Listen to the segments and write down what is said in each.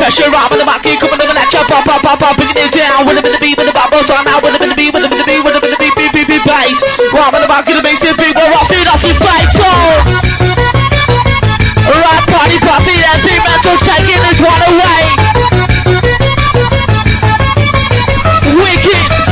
pressure up in the market, coming to the lecture, pop, bringing it down, with a bit of beat, with the bubbles on now, with a bit of beat, with a bit of beat, with a bit of beat, bass. Rob in the market, the bass, the beat, we're off your bike, so. Right, party, poppy, and team mentals taking this one away. Wicked.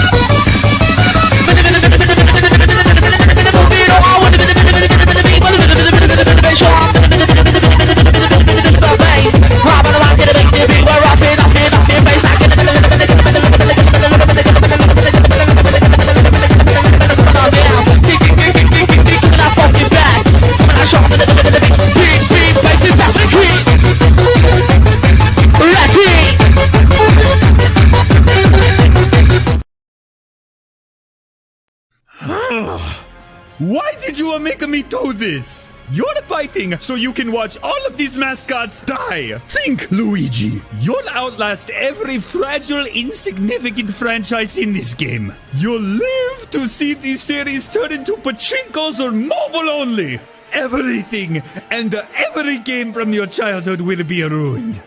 Why did you make me do this? You're fighting so you can watch all of these mascots die. Think, Luigi. You'll outlast every fragile, insignificant franchise in this game. You'll live to see these series turn into pachinkos or mobile only. Everything and every game from your childhood will be ruined.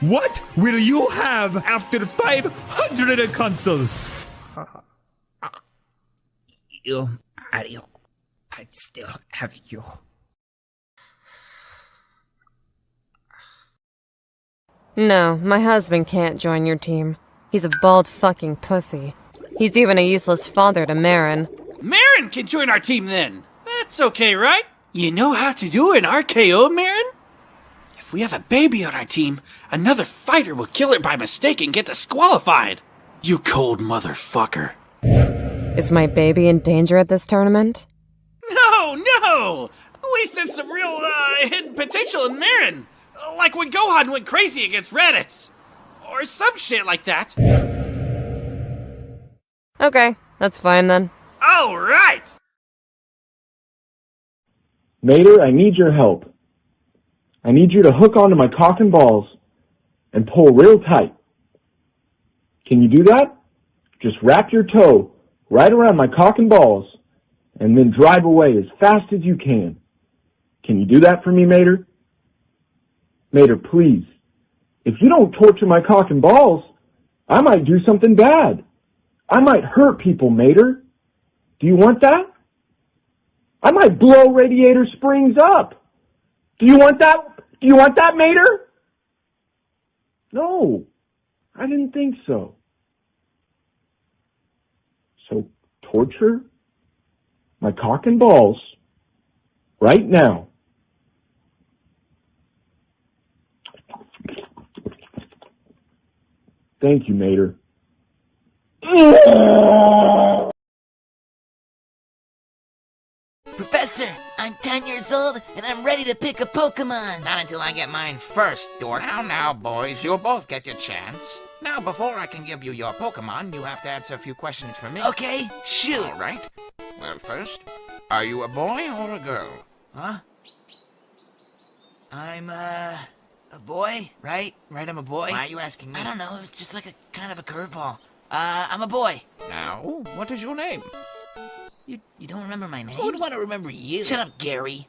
What will you have after 500 consoles? I'd still have you. No, my husband can't join your team. He's a bald fucking pussy. He's even a useless father to Marin. Marin can join our team then. That's okay, right? You know how to do an RKO, Marin? If we have a baby on our team, another fighter will kill her by mistake and get disqualified. You cold motherfucker. Is my baby in danger at this tournament? No! We sense some real, hidden potential in Marin. Like when Gohan went crazy against Raditz. Or some shit like that. Okay, that's fine then. Alright! Mater, I need your help. I need you to hook onto my cock and balls and pull real tight. Can you do that? Just wrap your toe right around my cock and balls and then drive away as fast as you can. Can you do that for me, Mater? Mater, please. If you don't torture my cock and balls, I might do something bad. I might hurt people, Mater. Do you want that? I might blow Radiator Springs up. Do you want that? Do you want that, Mater? No, I didn't think so. So torture my cock and balls right now. Thank you, Mater. Professor, I'm 10 years old and I'm ready to pick a Pokemon. Not until I get mine first, dork. Now, boys, you'll both get your chance. Now, before I can give you your Pokemon, you have to answer a few questions for me. Okay, shoot. All right. Well, first, are you a boy or a girl? Huh? I'm, a boy, right? Right, I'm a boy? Why are you asking me? I don't know, it was just like a kind of a curveball. I'm a boy. Now, what is your name? You don't remember my name? Who would want to remember you? Shut up, Gary.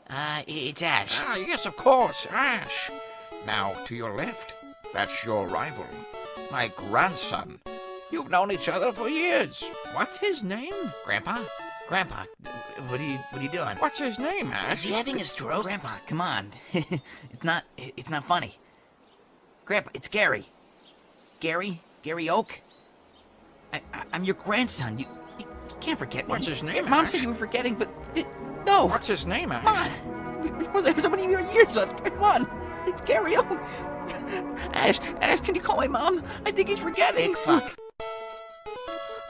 It's Ash. Ah, yes, of course, Ash. Now, to your left, that's your rival, my grandson. You've known each other for years. What's his name? Grandpa? Grandpa, what are you doing? What's his name, Ash? Is he having a stroke? Grandpa, come on. It's not funny. Grandpa, it's Gary. Gary Oak? I'm your grandson. You can't forget me. What's his name, Mom Ash? said you were forgetting, but... no! What's his name, Ash? Come on! It was so many years ago. Come on! It's Gary Oak! Ash, can you call my mom? I think he's forgetting. Dick fuck.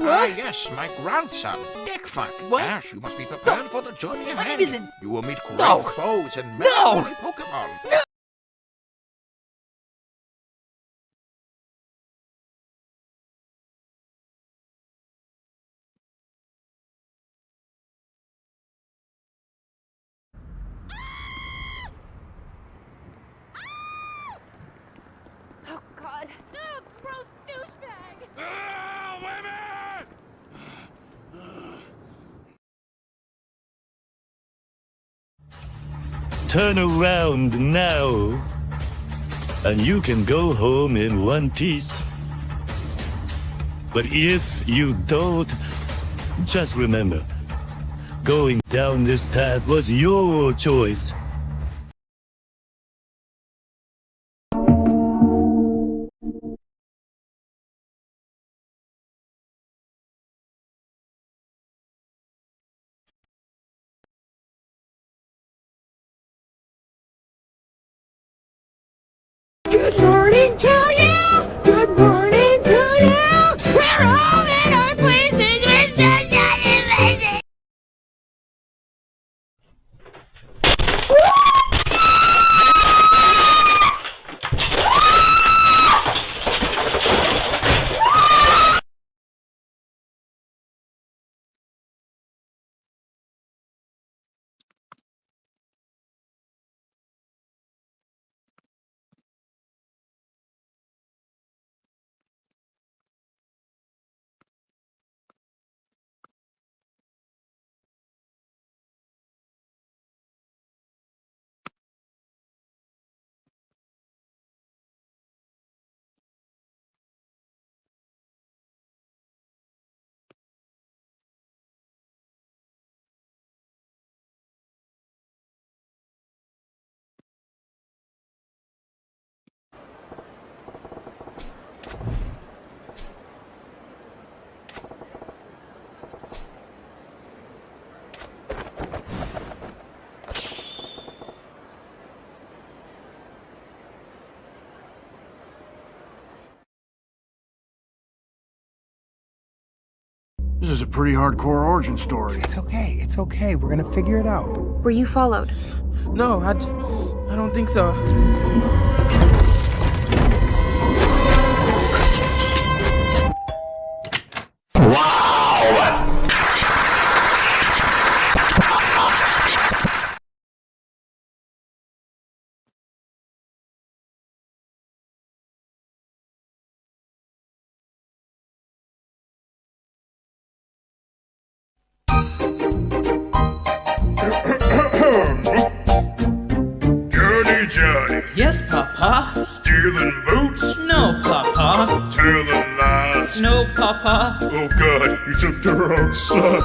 Ah, yes, my grandson, Dick Fuck. What? Ash, you must be prepared for the journey ahead. My name isn't... You will meet great No. foes and No. many Pokemon. No. Oh, God. Oh, gross douchebag! Ah, women! turn around now, and you can go home in one piece. But if you don't, just remember, going down this path was your choice. Good morning to you! Good morning to you! We're all in our places! We're so not amazing! This is a pretty hardcore origin story. It's okay. It's okay. We're gonna figure it out. Were you followed? No, I don't think so. Johnny. Yes, Papa. Stealing boots? No, Papa. Telling lies? No, Papa. Oh God, you took the wrong son.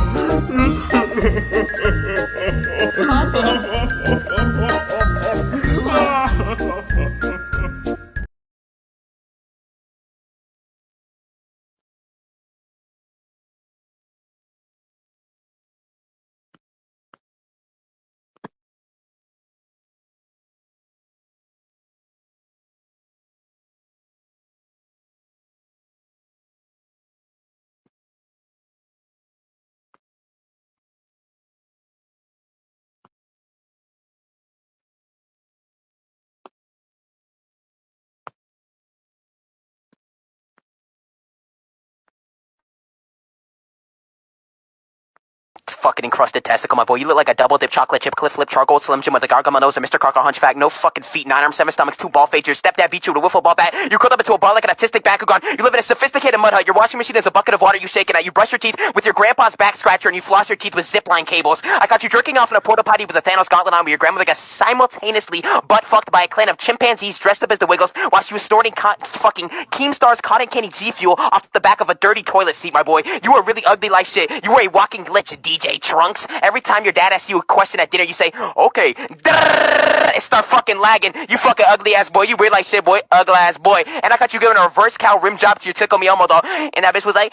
Fucking encrusted testicle, my boy. You look like a double dip chocolate chip, cliff lip, charcoal, slim jim with a gargle nose, and Mr. Carker hunchback. No fucking feet, 9 arms, 7 stomachs, 2 ball fades. Your stepdad beat you with a wiffle ball bat. You curled up into a ball like an autistic Bakugan. You live in a sophisticated mud hut. Your washing machine is a bucket of water you shaking at. You brush your teeth with your grandpa's back scratcher, and you floss your teeth with zipline cables. I caught you jerking off in a porta potty with a Thanos gauntlet on, where your grandmother got simultaneously butt fucked by a clan of chimpanzees dressed up as the Wiggles while she was snorting fucking Keemstar's cotton candy G Fuel off the back of a dirty toilet seat, my boy. You were really ugly like shit. You were a walking glitch, DJ Trunks. Every time your dad asks you a question at dinner, you say, okay, and start fucking lagging. You fucking ugly ass boy. You weird like shit, boy. Ugly ass boy. And I caught you giving a reverse cow rim job to your Tickle Me Elmo doll. And that bitch was like,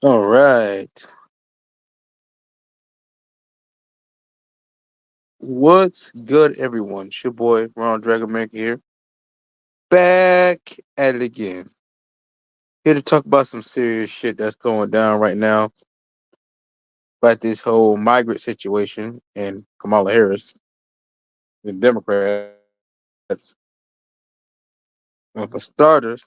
All right. What's good, everyone? It's your boy, Ronald Dragon America here. Back at it again. Here to talk about some serious shit that's going down right now about this whole migrant situation and Kamala Harris, the Democrats. And for starters,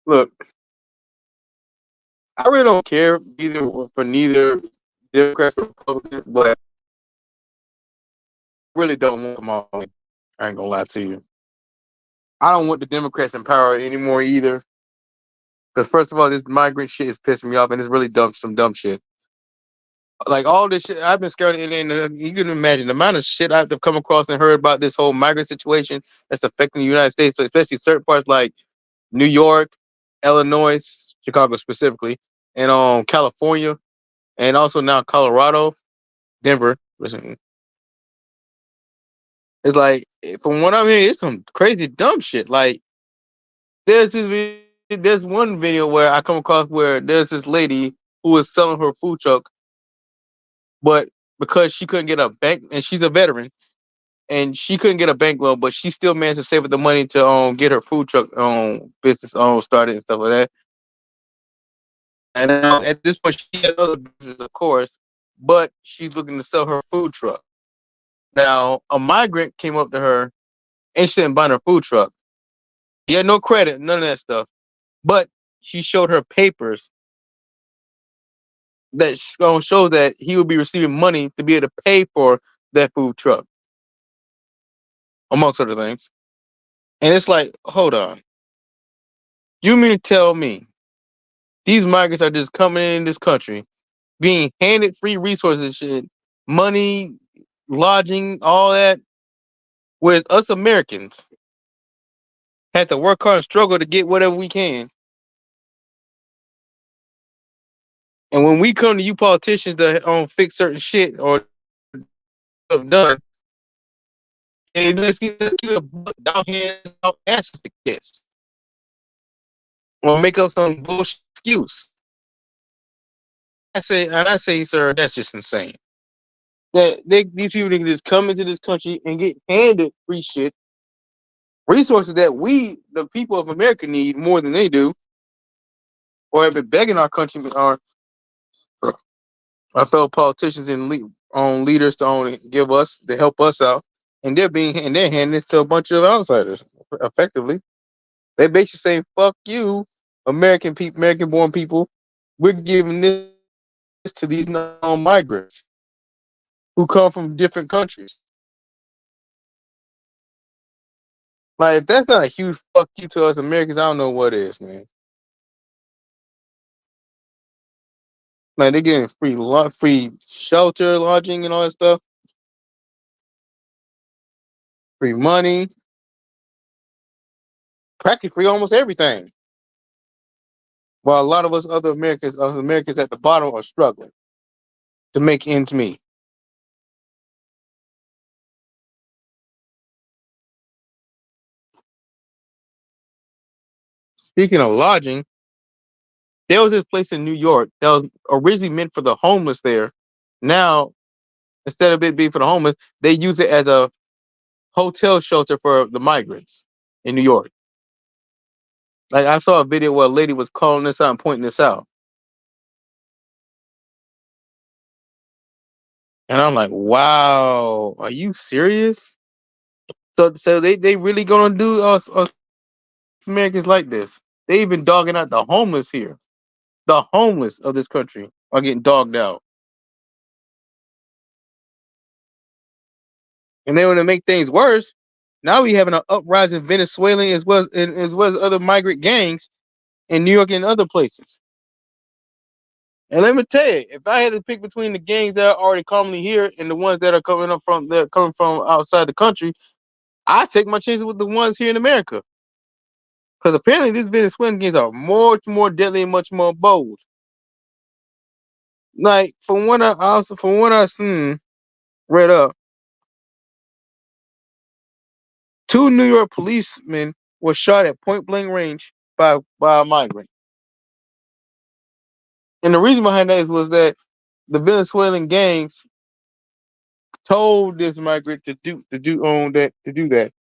look, I really don't care neither Democrats or Republicans, but I really don't want Kamala. I ain't gonna lie to you. I don't want the Democrats in power anymore either. Because first of all, this migrant shit is pissing me off, and it's really some dumb shit. Like all this shit, I've been scared, and you can imagine the amount of shit I've come across and heard about this whole migrant situation that's affecting the United States, but especially certain parts like New York, Illinois, Chicago specifically, and California, and also now Colorado, Denver. Listen, it's like from what I'm hearing, it's some crazy dumb shit. Like there's one video where I come across where there's this lady who was selling her food truck, but because she couldn't get a bank, and she's a veteran, and she couldn't get a bank loan, but she still managed to save up the money to get her food truck business started and stuff like that. And now at this point, she has other business, of course, but she's looking to sell her food truck. Now, a migrant came up to her interested in buying her food truck. He had no credit, none of that stuff, but she showed her papers that show that he would be receiving money to be able to pay for that food truck, amongst other things. And it's like, hold on. You mean to tell me these migrants are just coming in this country, being handed free resources, shit, money, lodging, all that, whereas us Americans have to work hard and struggle to get whatever we can. And when we come to you politicians to fix certain shit or have done, and let's get a butt down here and asses to kiss, or make up some bullshit excuse. I say, sir, that's just insane. That these people can just come into this country and get handed free shit, resources that we, the people of America, need more than they do, or have been begging our countrymen, our fellow politicians and leaders to give us to help us out, and they're handing it to a bunch of outsiders. Effectively, they basically say, "Fuck you, American people, American-born people. We're giving this to these non-migrants who come from different countries." Like, if that's not a huge fuck you to us Americans, I don't know what is, man. Like, they're getting free shelter, lodging, and all that stuff, free money, practically free almost everything. While a lot of us Americans at the bottom, are struggling to make ends meet. Speaking of lodging, there was this place in New York that was originally meant for the homeless there. Now, instead of it being for the homeless, they use it as a hotel shelter for the migrants in New York. Like, I saw a video where a lady was calling this out and pointing this out. And I'm like, wow, are you serious? So they really gonna do us Americans like this? They even dogging out the homeless here. The homeless of this country are getting dogged out. And then when to make things worse, now we having an uprising Venezuelan as well as other migrant gangs in New York and other places. And let me tell you, if I had to pick between the gangs that are already commonly here and the ones that are coming from outside the country, I take my chances with the ones here in America. Because apparently these Venezuelan gangs are much more deadly and much more bold. Like, from what I seen, read up, 2 New York policemen were shot at point blank range by a migrant. And the reason behind that was that the Venezuelan gangs told this migrant to do that.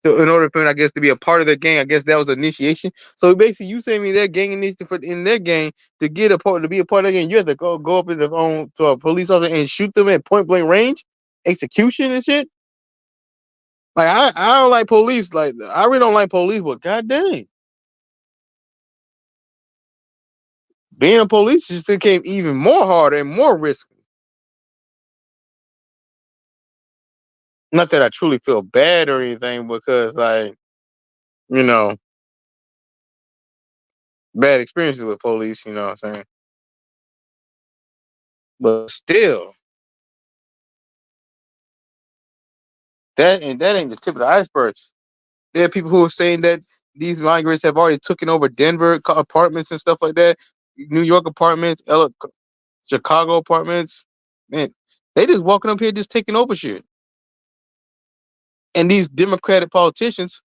So in order for him, I guess, to be a part of their gang, I guess that was the initiation. So basically, you saying me their gang initiative in their gang to get a part to be a part of their gang, you have to go up in the to a police officer and shoot them at point blank range, execution and shit. Like I don't like police. Like I really don't like police, but god dang, being a police just became even more hard and more risky. Not that I truly feel bad or anything, because like you know, bad experiences with police. You know what I'm saying? But still, that ain't the tip of the iceberg. There are people who are saying that these migrants have already taken over Denver apartments and stuff like that, New York apartments, Chicago apartments. Man, they just walking up here just taking over shit. And these Democratic politicians,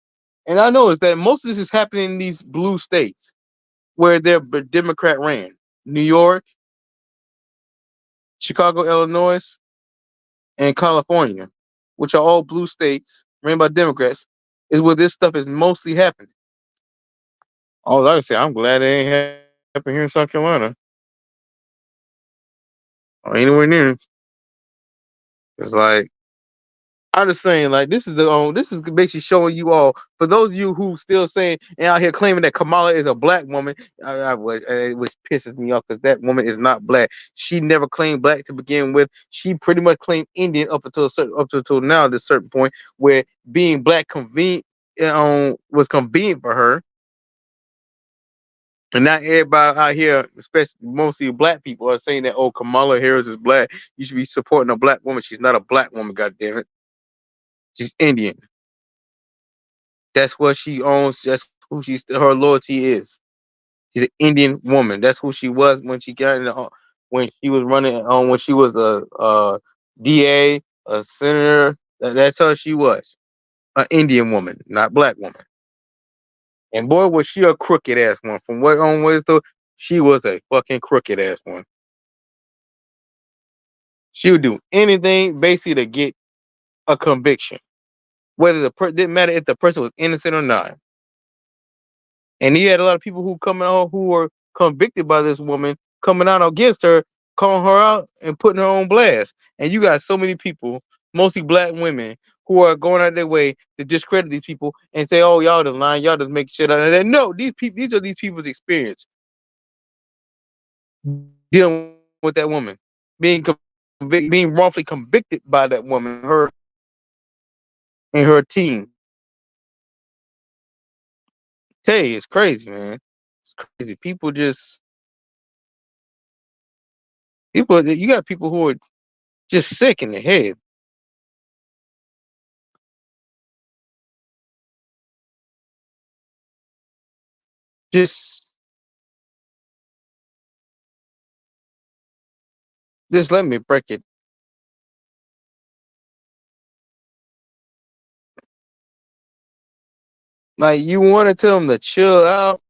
and I know is that most of this is happening in these blue states where their Democrat ran. New York, Chicago, Illinois, and California, which are all blue states ran by Democrats, is where this stuff is mostly happening. All I can say, I'm glad it ain't happening here in South Carolina or anywhere near. It's like I'm just saying, like this is basically showing you all. For those of you who still saying and out here claiming that Kamala is a black woman, which pisses me off because that woman is not black. She never claimed black to begin with. She pretty much claimed Indian up until now, at a certain point where being black was convenient for her. And not everybody out here, especially mostly black people, are saying that, oh, Kamala Harris is black. You should be supporting a black woman. She's not a black woman, goddammit. She's Indian. That's what she owns. That's who her loyalty is. She's an Indian woman. That's who she was when she got in when she was running when she was a DA, a senator. That's how she was. An Indian woman, not black woman. And boy, was she a crooked ass one. From what on was though, she was a fucking crooked ass one. She would do anything basically to get a conviction, whether didn't matter if the person was innocent or not. And you had a lot of people who were convicted by this woman coming out against her, calling her out and putting her on blast. And you got so many people, mostly black women, who are going out their way to discredit these people and say, "Oh, y'all just lying, y'all just make shit out of that." No, these are these people's experience dealing with that woman, being wrongfully convicted by that woman, her and her team. Tell you, it's crazy, man. It's crazy. You got people who are just sick in the head. Just let me break it. Like, you want to tell them to chill out.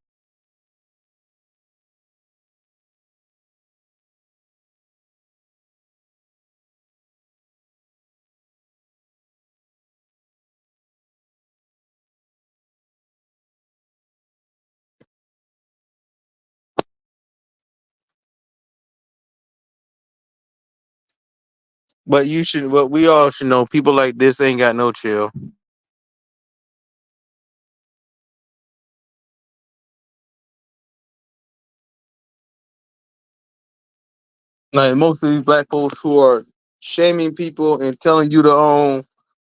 But we all should know, people like this ain't got no chill. Like, most of these black folks who are shaming people and telling you to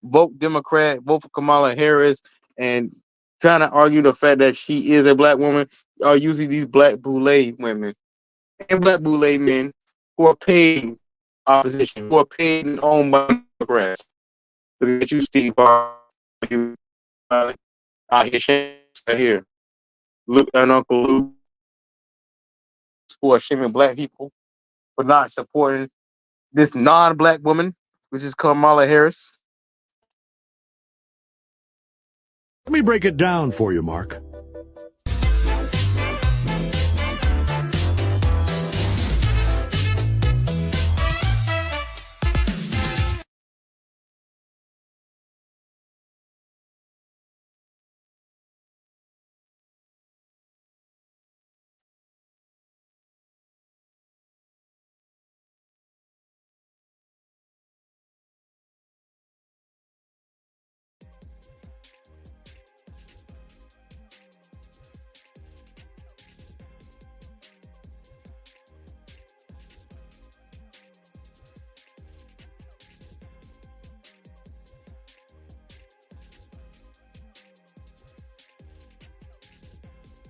vote Democrat, vote for Kamala Harris, and trying to argue the fact that she is a black woman are usually these black boule women and black boule men who are paid opposition, who are paid and owned by Democrats. Look at you, Steve Harvey, out here. Luke and Uncle Luke, who are shaming black people for not supporting this non-black woman, which is Kamala Harris. Let me break it down for you, Mark.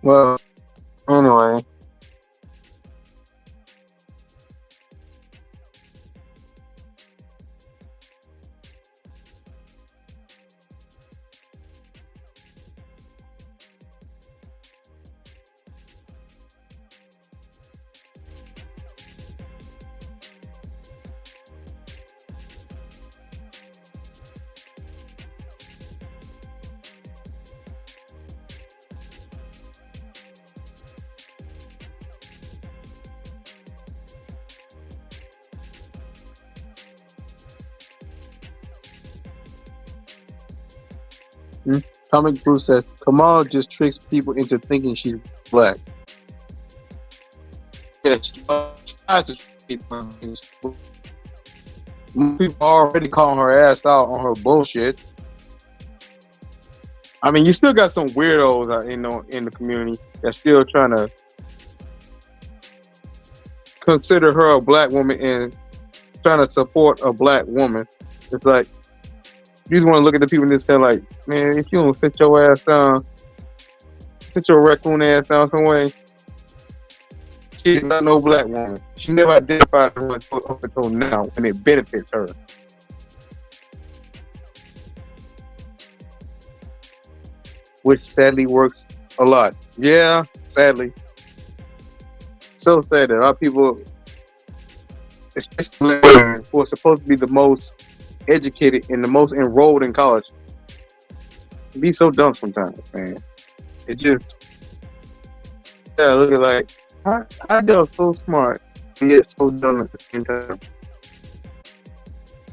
Well, anyway. Comic Bruce says Kamal just tricks people into thinking she's black. Yeah, she tries to trick people into thinking she's black. People are already calling her ass out on her bullshit. I mean, you still got some weirdos out in the community that's still trying to consider her a black woman and trying to support a black woman. It's like you just want to look at the people and just say, like, man, if you don't sit your ass down, sit your raccoon ass down some way. She's not no black woman. She never identified her up until now, and it benefits her. Which sadly works a lot. Yeah, sadly. So sad that a lot of people, especially women, who are supposed to be the most educated and the most enrolled in college, be so dumb sometimes, man. It just, yeah, look at like, I feel so smart, and yet so dumb at the same time.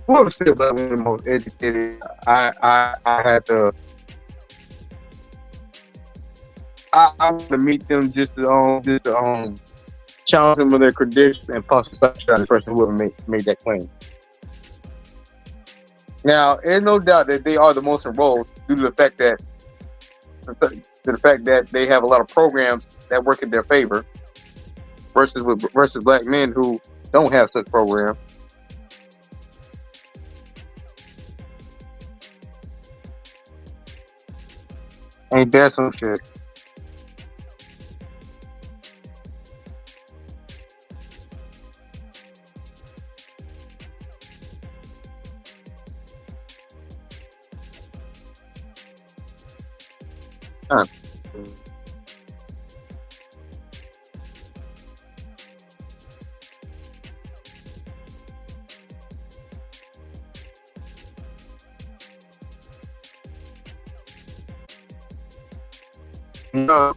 Whoever said black women the most educated, I had to, I want to meet them just to challenge them with their credentials and possibly stop the person who ever made that claim. Now, there's no doubt that they are the most enrolled due to the fact that they have a lot of programs that work in their favor, versus black men who don't have such programs. Ain't that some shit? No.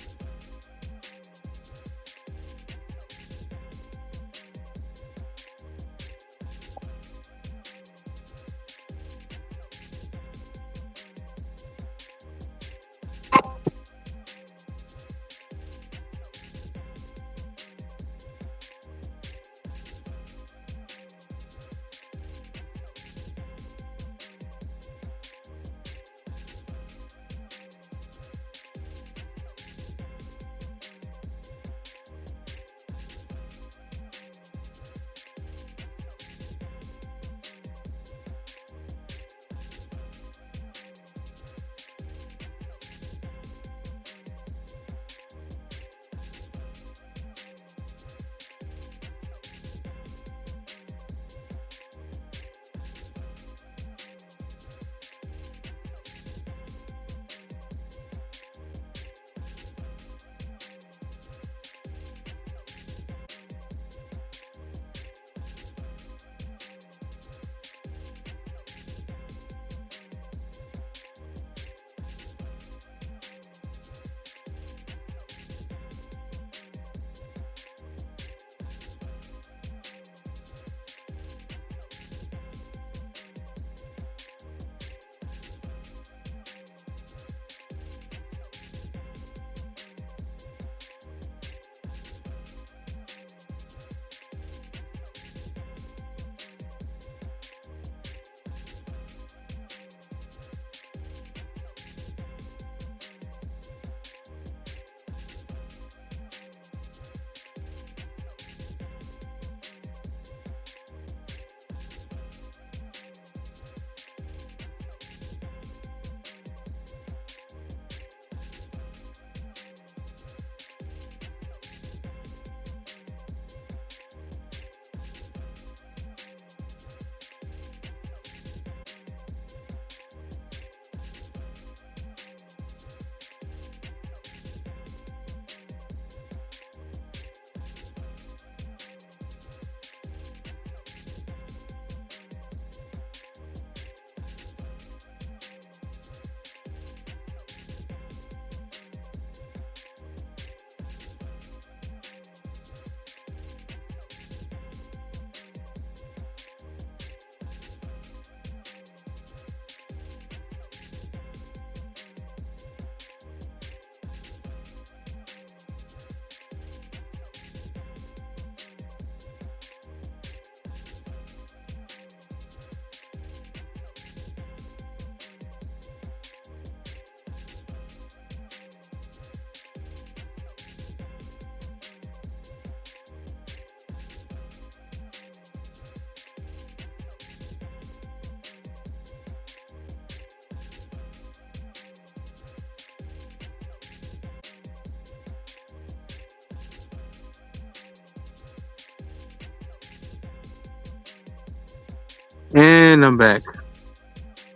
And I'm back.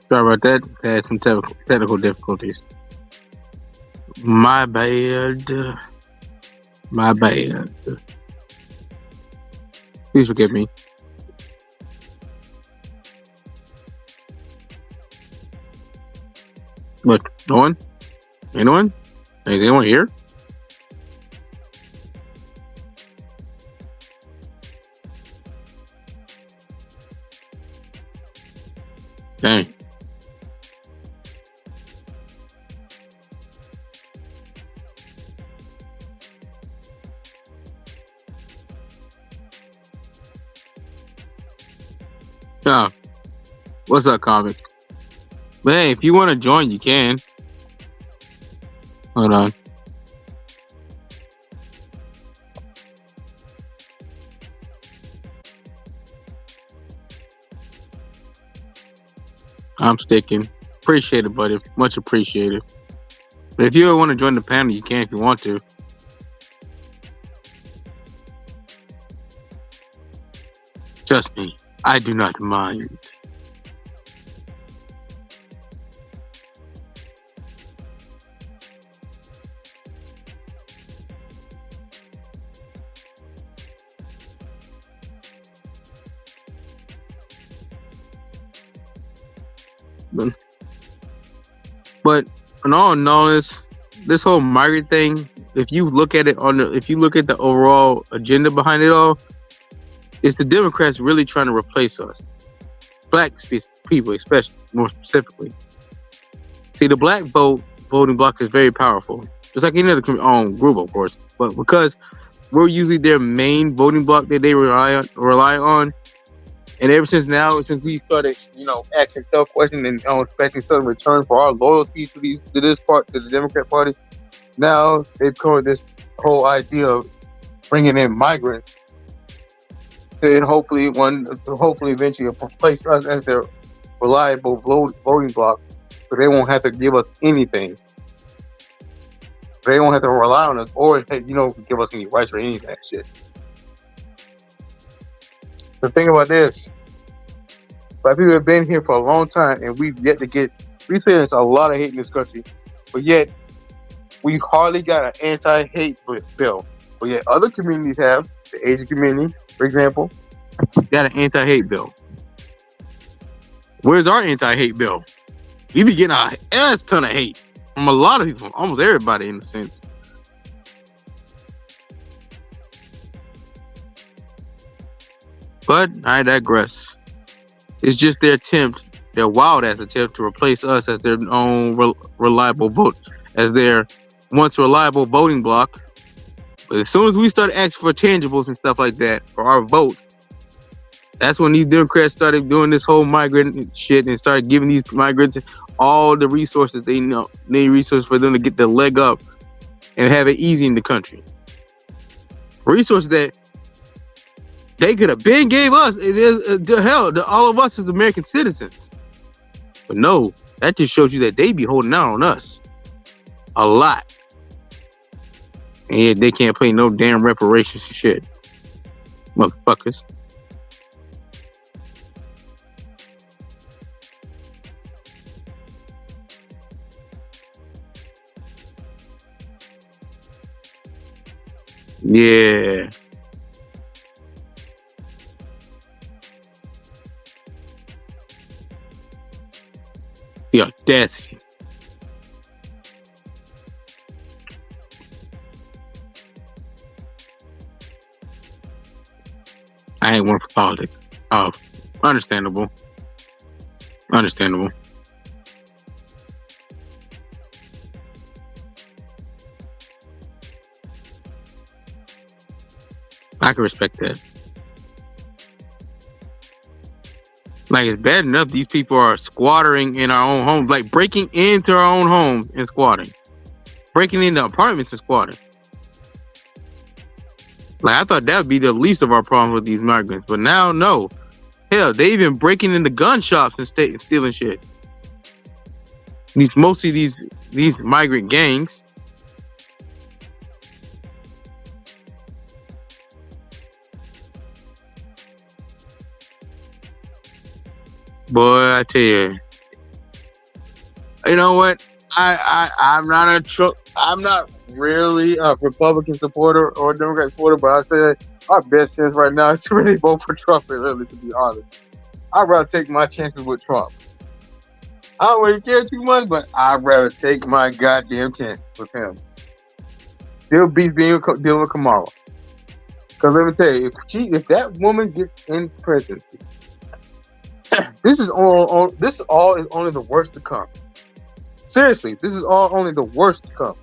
Sorry about that. I had some technical difficulties. My bad. My bad. Please forgive me. What? No one? Anyone? Is anyone here? Dang. Yeah. What's up, comic? But hey, if you want to join, you can. Hold on. I'm sticking. Appreciate it, buddy. Much appreciated. But if you want to join the panel, you can if you want to. Trust me, I do not mind. But in all knowledge, this whole migrant thing, if you look at it if you look at the overall agenda behind it all, it's the Democrats really trying to replace us, black people, especially more specifically. See, the black voting bloc is very powerful, just like any other group, of course. But because we're usually their main voting bloc that they rely on. And ever since we started, asking tough questions and expecting some return for our loyalty to the Democrat Party, now they've come with this whole idea of bringing in migrants, and hopefully eventually replace us as their reliable voting bloc, so they won't have to give us anything. They won't have to rely on us, or give us any rights or any of that shit. The thing about this, black people have been here for a long time, and we've yet to get. We experience a lot of hate in this country, but yet we hardly got an anti-hate bill. But yet other communities have. The Asian community, for example, got an anti-hate bill. Where's our anti-hate bill? We be getting a ass ton of hate from a lot of people, almost everybody in a sense. But I digress. It's just their wild ass attempt to replace us as their own reliable vote, as their once reliable voting bloc. But as soon as we started asking for tangibles and stuff like that for our vote, that's when these Democrats started doing this whole migrant shit and started giving these migrants all the resources they need resources for them to get the leg up and have it easy in the country. Resources that they could have been gave us. It is all of us as American citizens. But no, that just shows you that they be holding out on us a lot, and yet they can't pay no damn reparations and shit, motherfuckers. Yeah. The audacity. I ain't one for politics. Oh, understandable. Understandable. I can respect that. Like, it's bad enough these people are squattering in our own homes, like breaking into our own homes and squatting, breaking into apartments and squatting. Like, I thought that would be the least of our problems with these migrants, but now, no. Hell, they even breaking into gun shops and stealing shit. Mostly these migrant gangs. Boy, I tell you. You know what? I'm not really a Republican supporter or a Democrat supporter, but I say our best chance right now is to really vote for Trump, really, to be honest. I'd rather take my chances with Trump. I don't really care too much, but I'd rather take my goddamn chance with him. Still beat dealing with Kamala. Because let me tell you, if that woman gets in presidency, this is all is only the worst to come. Seriously, this is all only the worst to come.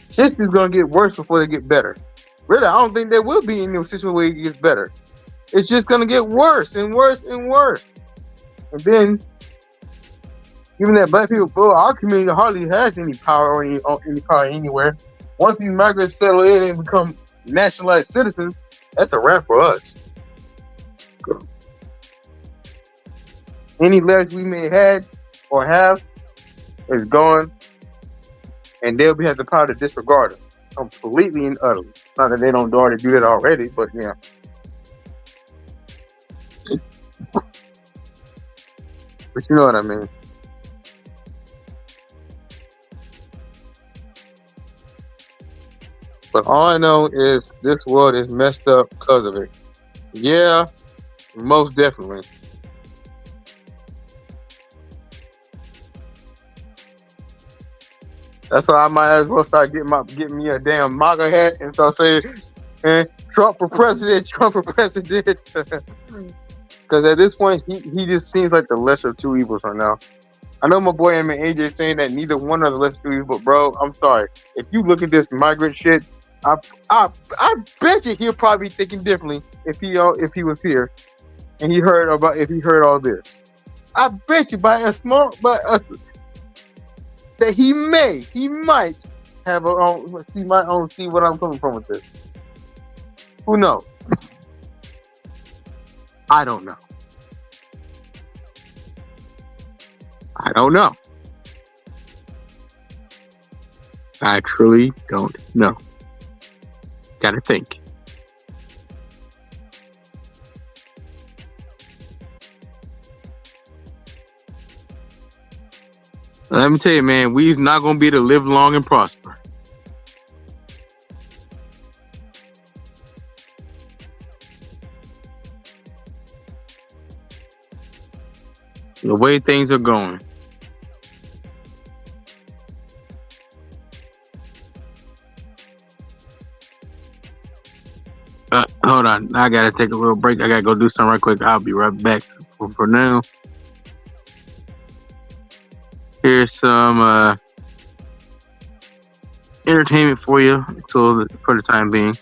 Shit is gonna get worse before they get better. Really, I don't think there will be any situation where it gets better. It's just gonna get worse and worse and worse. And then, even that black people, bro, our community hardly has any power or any power anywhere. Once these migrants settle in and become nationalized citizens, that's a wrap for us. Any leverage we may had or have is gone, and they'll have the power to disregard it completely and utterly. Not that they don't already do that already, but yeah. But you know what I mean. But all I know is this world is messed up because of it. Yeah, most definitely. That's why I might as well start getting me a damn MAGA hat and start saying, Trump for president, Trump for president. Because at this point, he just seems like the lesser of two evils right now. I know my boy AJ is saying that neither one of the lesser two evils, but bro, I'm sorry. If you look at this migrant shit, I bet you he'll probably be thinking differently if he was here and he heard all this. I bet you that he might have see what I'm coming from with this. Who knows? I don't know. I truly don't know. Gotta think. Let me tell you, man, we's not gonna be able to live long and prosper. The way things are going. Hold on. I gotta take a little break. I gotta go do something right quick. I'll be right back. For now, here's some entertainment for you for the time being.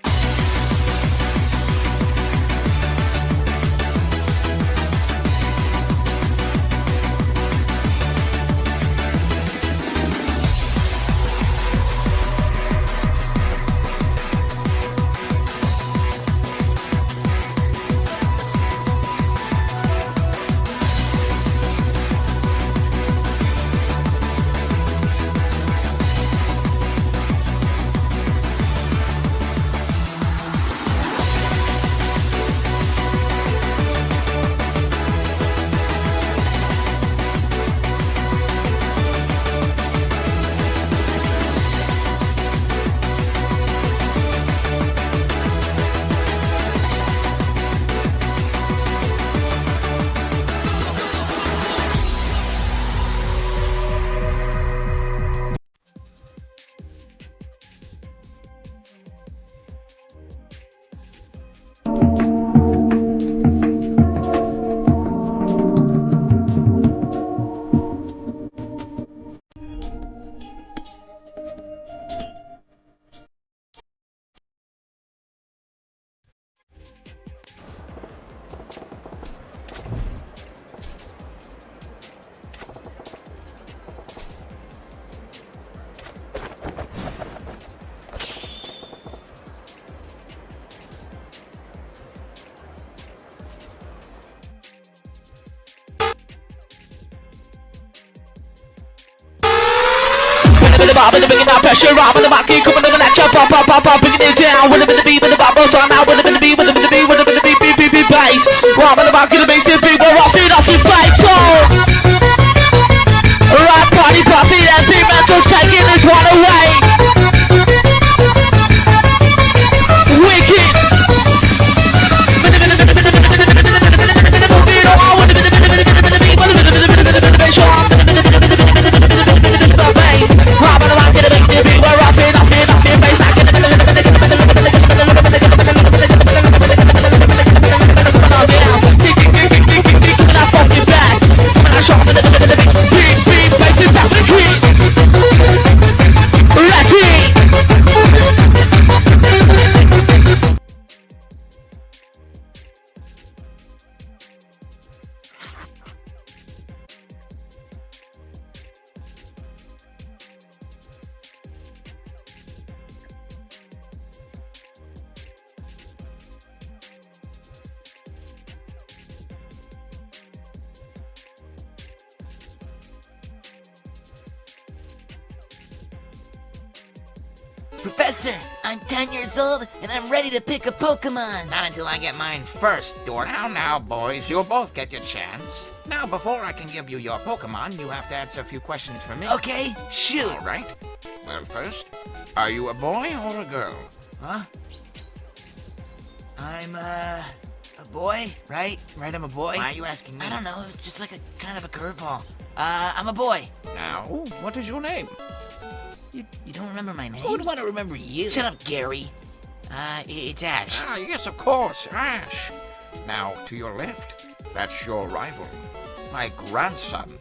With the bringing that pressure on, with the market coming on that chop, pop, bringing it down. With the beat, with the bop, so now with the beat, with the beat, bass. Rhyme in the back of the bass, this beat, we're rocking off your face. So, right party, party, that beat, mental, taking this one away. Wicked. Professor, I'm 10 years old and I'm ready to pick a Pokemon. Not until I get mine first, Dork. Now, boys, you'll both get your chance. Now, before I can give you your Pokemon, you have to answer a few questions for me. Okay, shoot. All right. Well, first, are you a boy or a girl? Huh? I'm, a boy, right? Right, I'm a boy? Why are you asking me? I don't know, it was just like a kind of a curveball. I'm a boy. Now, what is your name? You don't remember my name? Who would want to remember you? Shut up, Gary. It's Ash. Ah, yes, of course, Ash. Now, to your left, that's your rival, my grandson.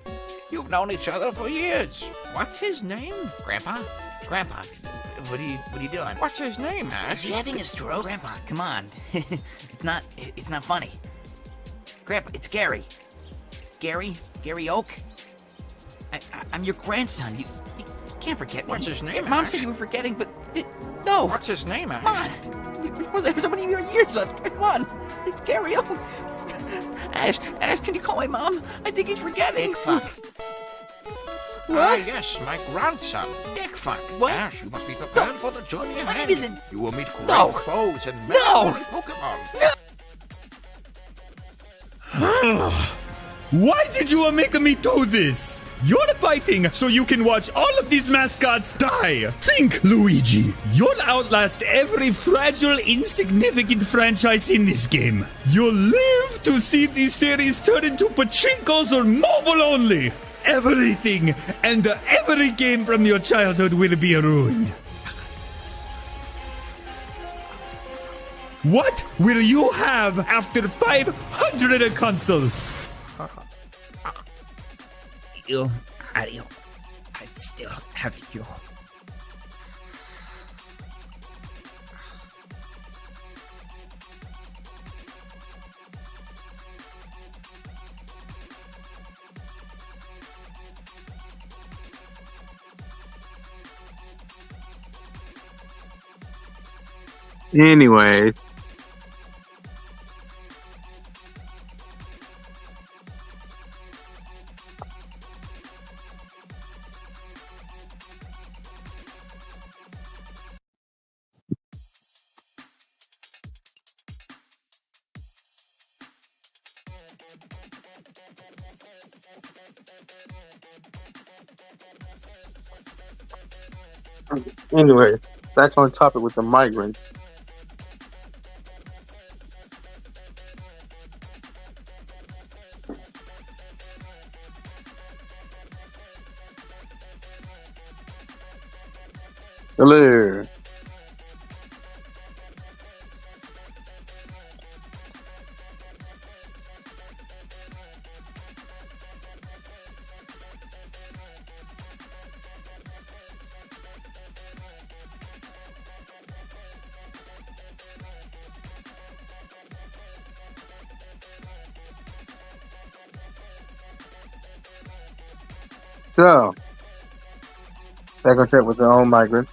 You've known each other for years. What's his name? Grandpa? Grandpa, what are you doing? What's his name, Ash? Is he having a stroke? Grandpa, come on. It's not funny. Grandpa, it's Gary. Gary Oak? I'm your grandson. You can't forget me. What's his name, Mom Ash? said you were forgetting, but no. What's his name, Ash? Come on. There's so many years left. Come on. It's Gary Oak. Ash, can you call my mom? I think he's forgetting. Dick fuck. What? Ah, yes, my grandson, Dick fuck. What? Ash, you must be prepared for the journey My ahead. name isn't... You will meet great No. foes and No. many Pokemon. Why did you make me do this? You're fighting so you can watch all of these mascots die. Think, Luigi. You'll outlast every fragile, insignificant franchise in this game. You'll live to see these series turn into pachinkos or mobile only. Everything and every game from your childhood will be ruined. What will you have after 500 consoles? I still have you. Anyway. Anyway, back on topic with the migrants. Hello. So, back on track with the own migrants.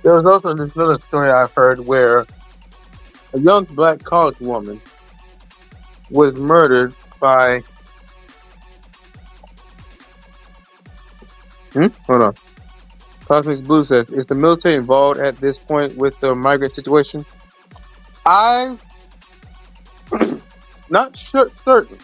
There was also this little story I've heard where a young black college woman was murdered by... Hold on. Cosmic Blue says, is the military involved at this point with the migrant situation? I'm not certain.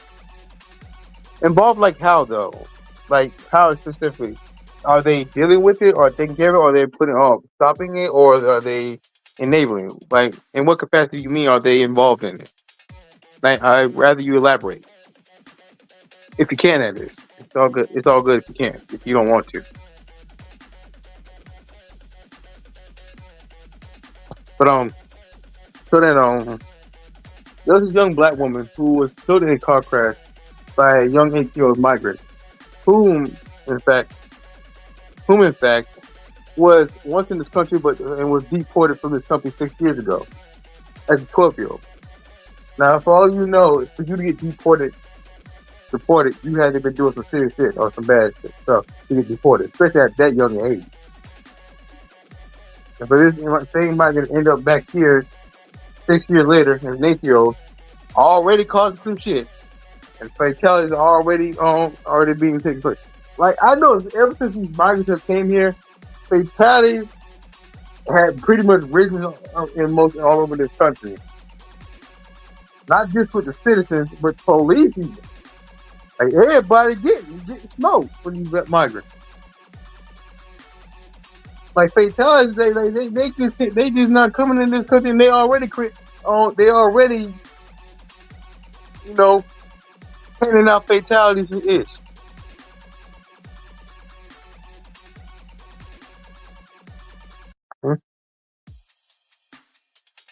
Involved like how though? Like how specifically? Are they dealing with it or taking care of it or are they putting stopping it or are they enabling it? Like in what capacity you mean are they involved in it? Like I'd rather you elaborate. If you can at this. It's all good. It's all good if you can. If you don't want to. But so then there was this young black woman who was killed in a car crash by a young 18-year-old migrant, whom in fact was once in this country and was deported from this country 6 years ago as a 12-year-old. Now, for all you know, for you to get deported, you had to have been doing some serious shit or some bad shit stuff to get deported, especially at that young age. And for this same migrant to end up back here 6 years later as an 8-year-old, already causing some shit, and fatalities are already being taken place. Like I know, ever since these migrants have came here, fatalities had pretty much risen all over this country. Not just with the citizens, but police even. Like everybody getting smoked for these migrants. Like fatalities, they just not coming in this country, and they already handing out fatalities and ish.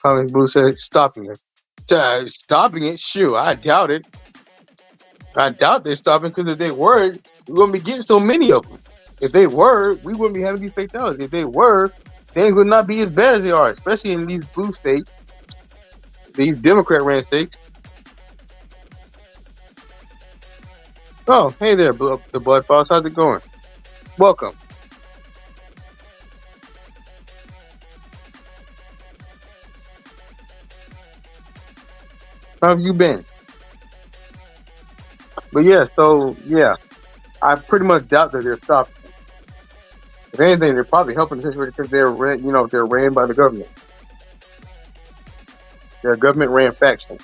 Comic Blue said stopping it. Stopping it? Sure, I doubt it. I doubt they're stopping because if they were, we wouldn't be getting so many of them. If they were, we wouldn't be having these fatalities. If they were, things would not be as bad as they are, especially in these blue states, these Democrat-ran states. Oh, hey there, the Blood Boss. How's it going? Welcome. How have you been? But yeah, I pretty much doubt that they're stopping. If anything, they're probably helping the situation because they're ran by the government. They're a government-ran faction.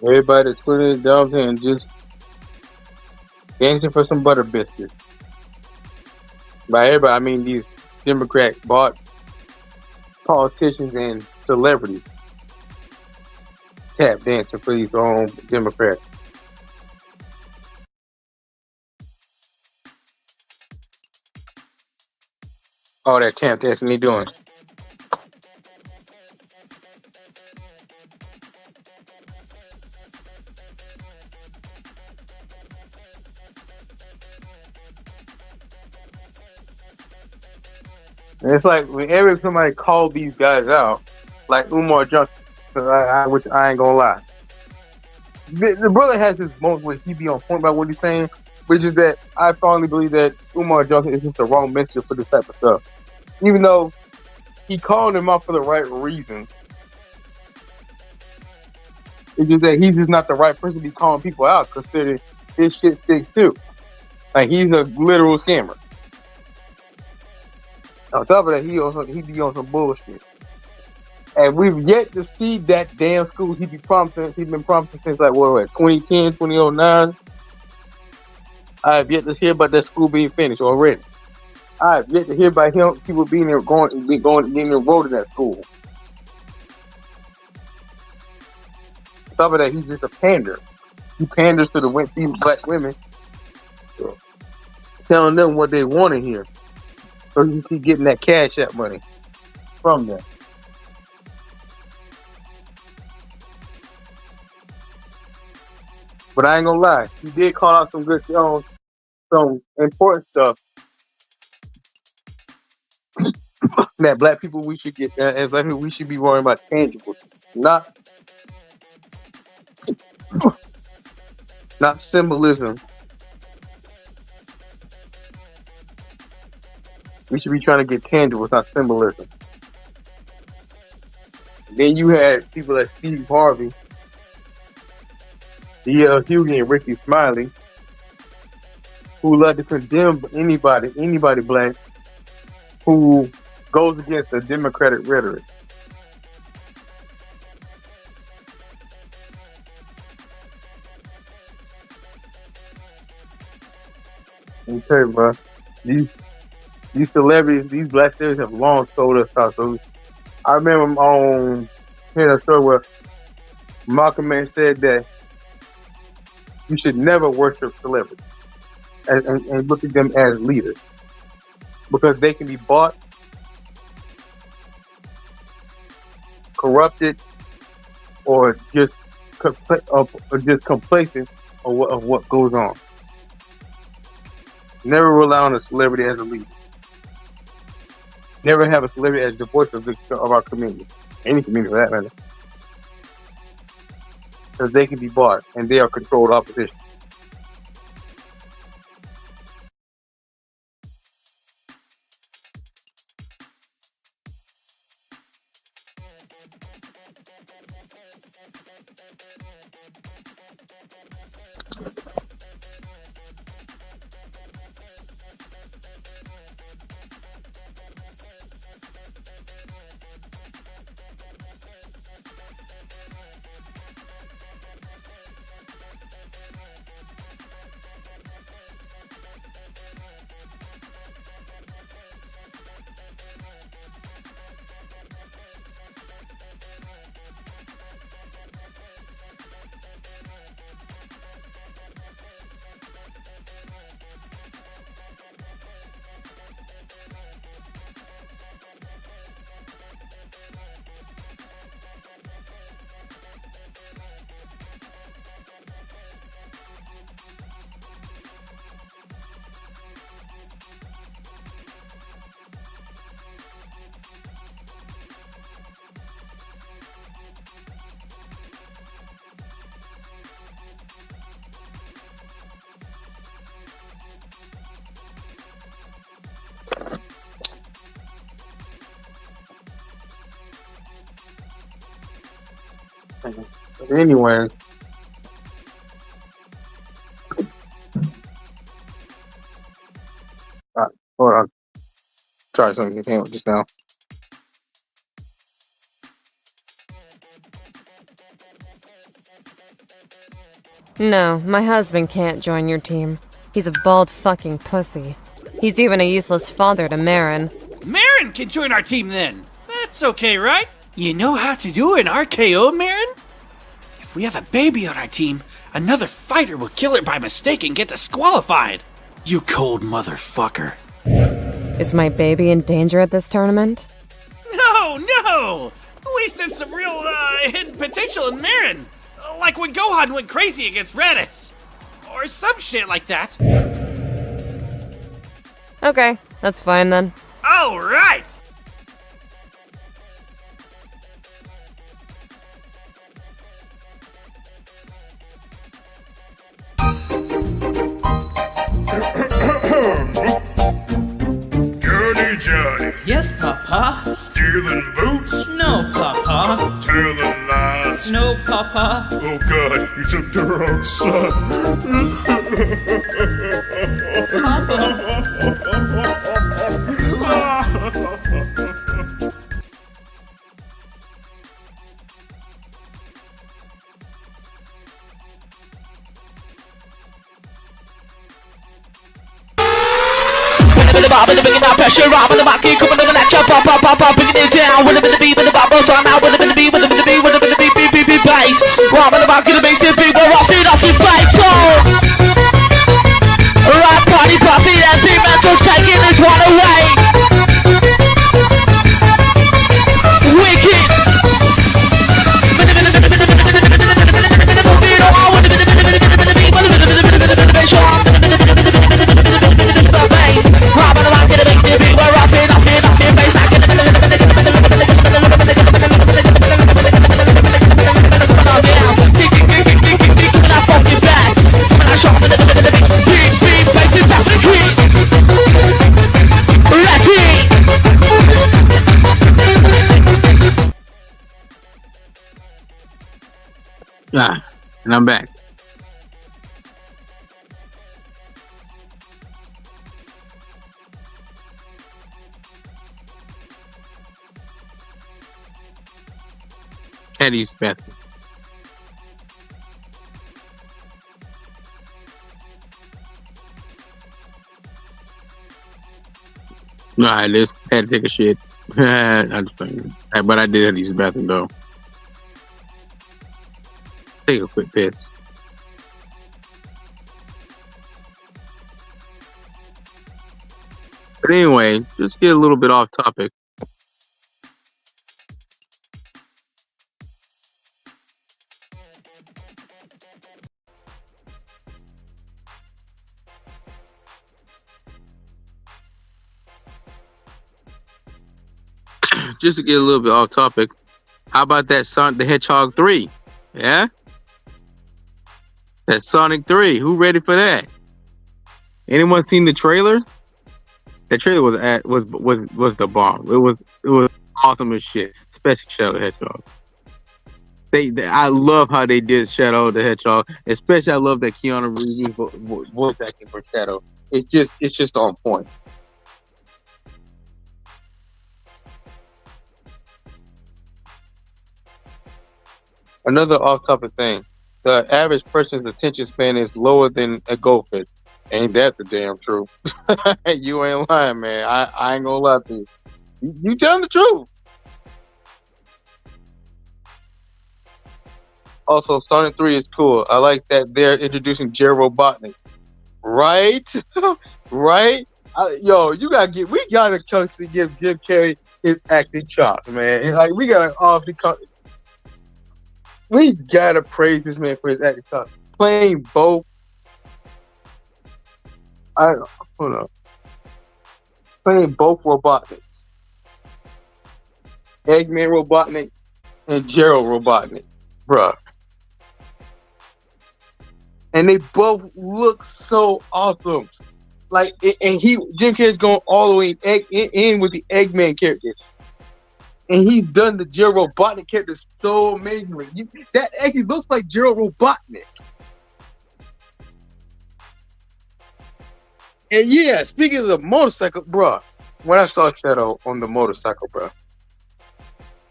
Everybody that's putting it down there and just dancing for some butter biscuits. By everybody, I mean these Democrat bought politicians and celebrities tap dancing for these own Democrats. All that tap dancing they doing. And it's like whenever somebody called these guys out, like Umar Johnson, which I ain't gonna lie. The brother has his moments where he be on point about what he's saying, which is that I firmly believe that Umar Johnson is just the wrong messenger for this type of stuff. Even though he called him out for the right reason, it's just that he's just not the right person to be calling people out, considering his shit stinks too. Like he's a literal scammer. On top of that, he be on some bullshit. And we've yet to see that damn school he's been promising since like 2010, 2009. I have yet to hear about that school being finished already. I have yet to hear about people being there getting enrolled in that school. On top of that, he's just a pander. He panders to the black women, telling them what they want to hear. So you keep getting that cash app money from them. But I ain't gonna lie, he did call out some good, some important stuff that black people we should get. As black people, we should be worrying about tangible, not symbolism We should be trying to get tangible, not symbolism. Then you had people like Steve Harvey, D.L. Hughley, and Ricky Smiley, who love to condemn anybody black who goes against the Democratic rhetoric. Let me tell you, bro, these celebrities, these black celebrities have long sold us out. So I remember on hearing a story where Malcolm X said that you should never worship celebrities and look at them as leaders because they can be bought, corrupted, or just complacent of what goes on. Never rely on a celebrity as a leader. Never have a celebrity as the voice of our community, any community for that matter, because they can be bought and they are controlled opposition. Anyway, hold on. Try something came up just now. No, my husband can't join your team. He's a bald fucking pussy. He's even a useless father to Marin. Marin can join our team then. That's okay, right? You know how to do an RKO, Marin? If we have a baby on our team, another fighter will kill it by mistake and get disqualified. You cold motherfucker. Is my baby in danger at this tournament? No! We sense some real, hidden potential in Marin. Like when Gohan went crazy against Raditz. Or some shit like that. Okay, that's fine then. Alright! Johnny. Yes, Papa. Stealing boots? No, Papa. Telling lies? No, Papa. Oh God, you took the wrong son. Bringing that pressure on the back, coming over that chop, pop, bringing it down. With a bit of beat, with the bubbles on now, with a bit of beat, with a bit of beat, with a bit of beat, bass. Rob on the back, the bass, the beat, we're off it, bass. So, right, party, and team mentals taking this one away. Wicked. We're Ah, and I'm back. Had to use the bathroom. No, I just had to take a shit. I just, but I did have to use the bathroom though. Take a quick piss. But anyway, just get a little bit off topic. Just to get a little bit off topic, how about that Sonic the Hedgehog 3? Yeah? That Sonic 3. Who ready for that? Anyone seen the trailer? That trailer was the bomb. It was awesome as shit, especially Shadow the Hedgehog. I love how they did Shadow the Hedgehog, especially I love that Keanu Reeves voice acting for Shadow. It's just on point. Another off-topic thing: the average person's attention span is lower than a goldfish. Ain't that the damn truth? You ain't lying, man. I ain't gonna lie to you. You telling the truth. Also, Sonic 3 is cool. I like that they're introducing Jerry Robotnik. Right? Right? You we gotta give Jim Carrey his acting chops, man. Like we gotta praise this man for his acting chops. Playing both. Hold on. Playing both Robotniks. Eggman Robotnik and Gerald Robotnik. Bruh. And they both look so awesome. Like, and Jim Carrey's going all the way in with the Eggman character. And he's done the Gerald Robotnik character so amazingly. That actually looks like Gerald Robotnik. And yeah, speaking of the motorcycle, bruh, when I saw Shadow on the motorcycle, bruh,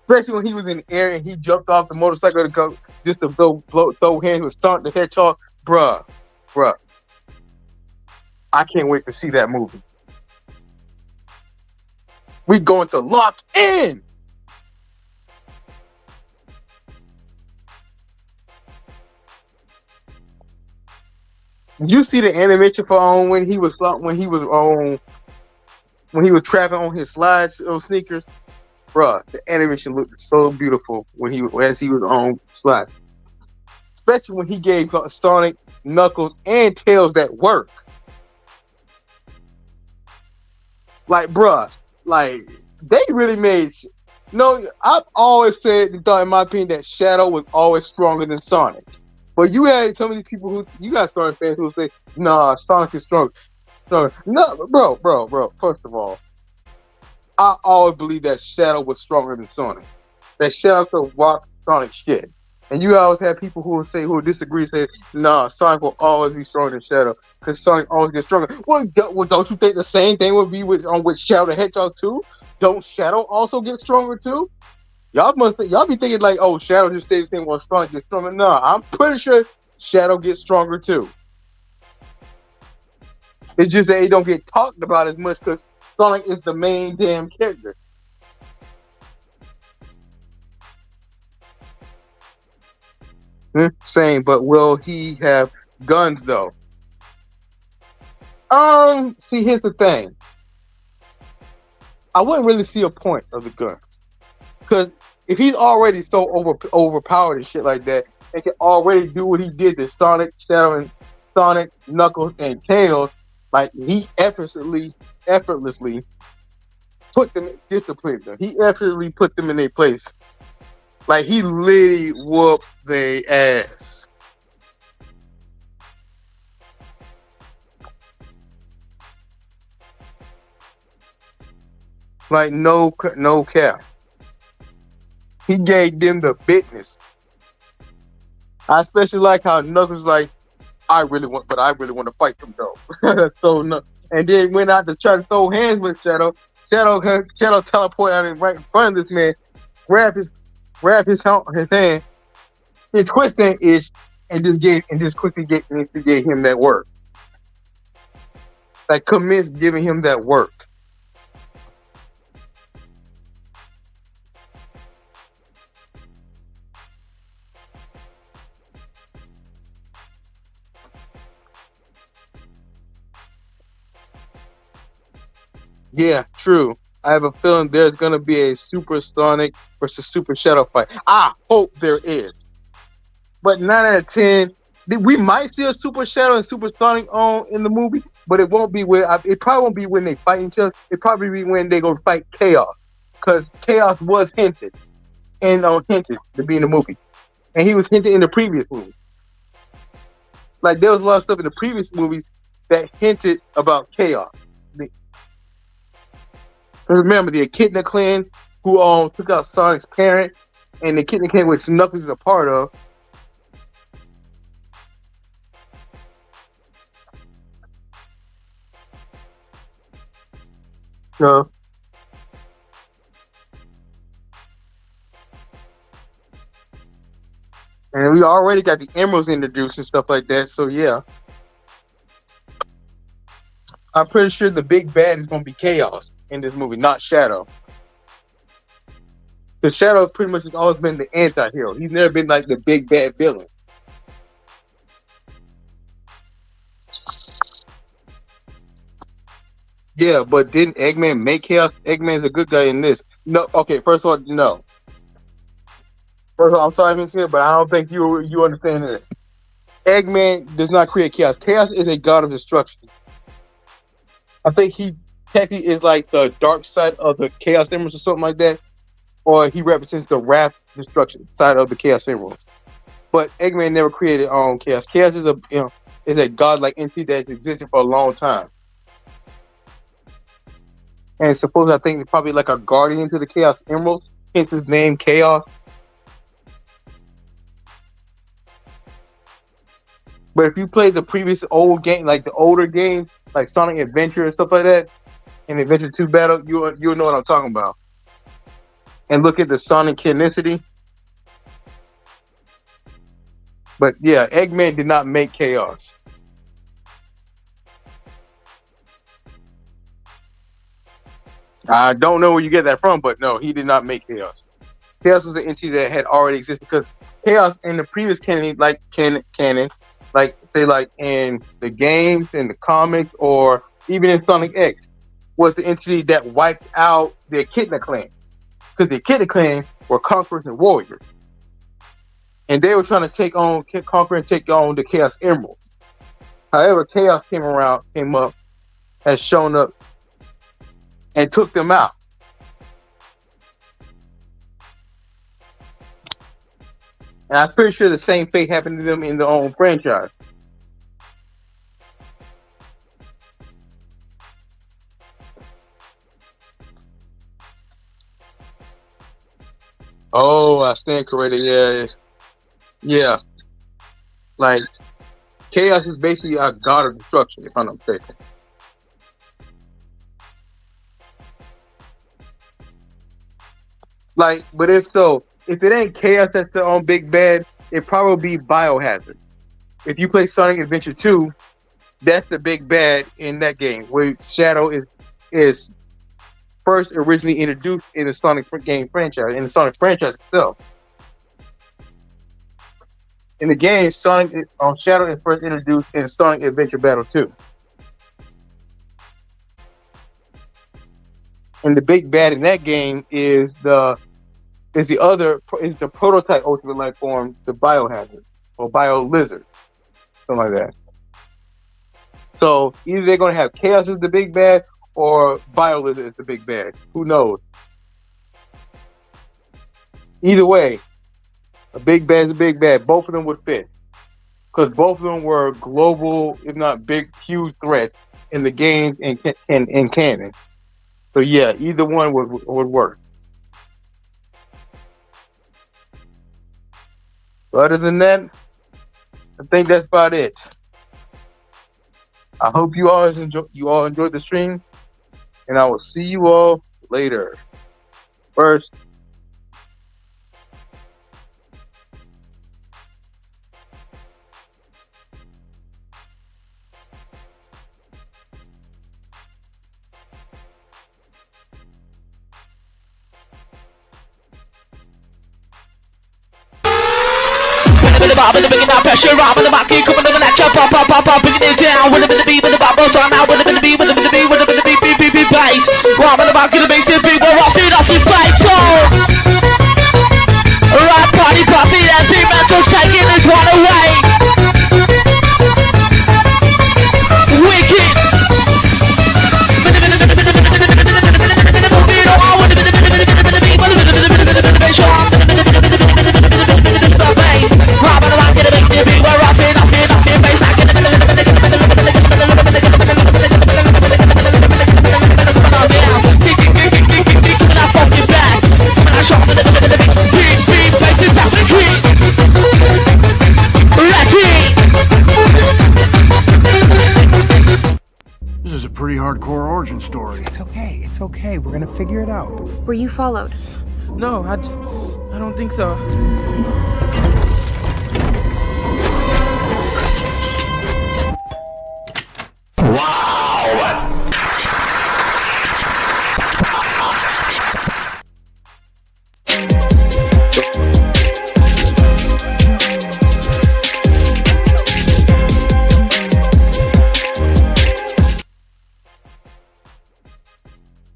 especially when he was in the air and he jumped off the motorcycle to go just to throw hands with Sonic the Hedgehog, bruh, I can't wait to see that movie. We going to lock in. You see the animation for when he was trapping on his slides or sneakers, bruh. The animation looked so beautiful as he was on slides, especially when he gave Sonic, Knuckles, and Tails that work. Like, bruh, like they really made. No, I've always said and thought, in my opinion, that Shadow was always stronger than Sonic. But you had some of these people you got Sonic fans who say, nah, Sonic is stronger. No, bro. First of all, I always believe that Shadow was stronger than Sonic. That Shadow could rock Sonic shit. And you always have people who disagree, say, nah, Sonic will always be stronger than Shadow because Sonic always gets stronger. Well, don't you think the same thing would be with Shadow the Hedgehog too? Don't Shadow also get stronger too? Y'all be thinking like, oh, Shadow just stays the same while Sonic gets stronger. Nah, I'm pretty sure Shadow gets stronger too. It's just that they don't get talked about as much because Sonic is the main damn character. Same, but will he have guns though? See, here's the thing. I wouldn't really see a point of the guns. Because if he's already so overpowered and shit like that, and can already do what he did to Sonic, Shadow, and Sonic, Knuckles, and Tails, like he effortlessly put them, disciplined them. He effortlessly put them in their place. Like he literally whooped their ass. Like no cap. He gave them the business. I especially like how Knuckles like, I really want to fight them though. So no, and then went out to try to throw hands with Shadow. Shadow teleport out and right in front of this man, grab his hand, and twist that ish, and just quickly get him that work. Like commence giving him that work. Yeah, true. I have a feeling there's gonna be a Super Sonic versus Super Shadow fight. I hope there is. But 9 out of 10, we might see a Super Shadow and Super Sonic on in the movie, but it won't be it probably won't be when they fight each other. It probably be when they go fight Chaos, because Chaos was hinted to be in the movie, and he was hinted in the previous movie. Like there was a lot of stuff in the previous movies that hinted about Chaos. Remember the Echidna clan who took out Sonic's parent, and the Echidna clan, which Knuckles is a part of. No. And we already got the emeralds introduced and stuff like that, so yeah. I'm pretty sure the big bad is going to be Chaos in this movie, not Shadow. Because Shadow pretty much has always been the anti-hero. He's never been like the big bad villain. Yeah, but didn't Eggman make Chaos? Eggman's a good guy in this. No, okay, first of all, no. First of all, I'm sorry if it's here, but I don't think you understand it. Eggman does not create Chaos. Chaos is a god of destruction. I think he technically is like the dark side of the Chaos Emeralds or something like that. Or he represents the wrath destruction side of the Chaos Emeralds. But Eggman never created Chaos. Chaos is a godlike entity that's existed for a long time. And suppose I think it's probably like a guardian to the Chaos Emeralds, hence his name Chaos. But if you play the previous old game, like the older games, like Sonic Adventure and stuff like that, and Adventure 2 Battle, you'll know what I'm talking about. And look at the Sonic canonicity. But yeah, Eggman did not make Chaos. I don't know where you get that from, but no, he did not make Chaos. Chaos was an entity that had already existed, because Chaos in the previous canon, like say like in the games, in the comics, or even in Sonic X, was the entity that wiped out the Echidna clan. Because the Echidna clan were conquerors and warriors. And they were trying to conquer and take on the Chaos Emeralds. However, Chaos came up, has shown up, and took them out. And I'm pretty sure the same fate happened to them in their own franchise. Oh, I stand corrected. Yeah. Like, Chaos is basically a god of destruction, if I'm not mistaken. Like, but if it ain't Chaos that's their own big bad, it probably be Biohazard. If you play Sonic Adventure 2, that's the big bad in that game, where Shadow is first originally introduced in the Sonic game franchise, in the Sonic franchise itself. In the game, Shadow is first introduced in Sonic Adventure Battle 2. And the big bad in that game is the prototype Ultimate Life Form, the Biohazard or Bio Lizard, something like that. So either they're going to have Chaos as the big bad or Bio Lizard as the big bad. Who knows? Either way, a big bad is a big bad. Both of them would fit, because both of them were global, if not big, huge threats in the games and in canon. So yeah, either one would work. Other than that, I think that's about it. I hope you all enjoyed the stream, and I will see you all later. First. With the bar, with the bringing down pressure, I'm with the back, coming on the latch, pop, bringing it down. With the beat, with the bubble, so I'm out with the beat, with the beat, beat, bass. I'm with the back, the bass, the beat, we're off his fight, so. Right, party, and team mentals taking this one away. Wicked. This is a pretty hardcore origin story. It's okay. It's okay. We're gonna figure it out. Were you followed? No, I don't think so.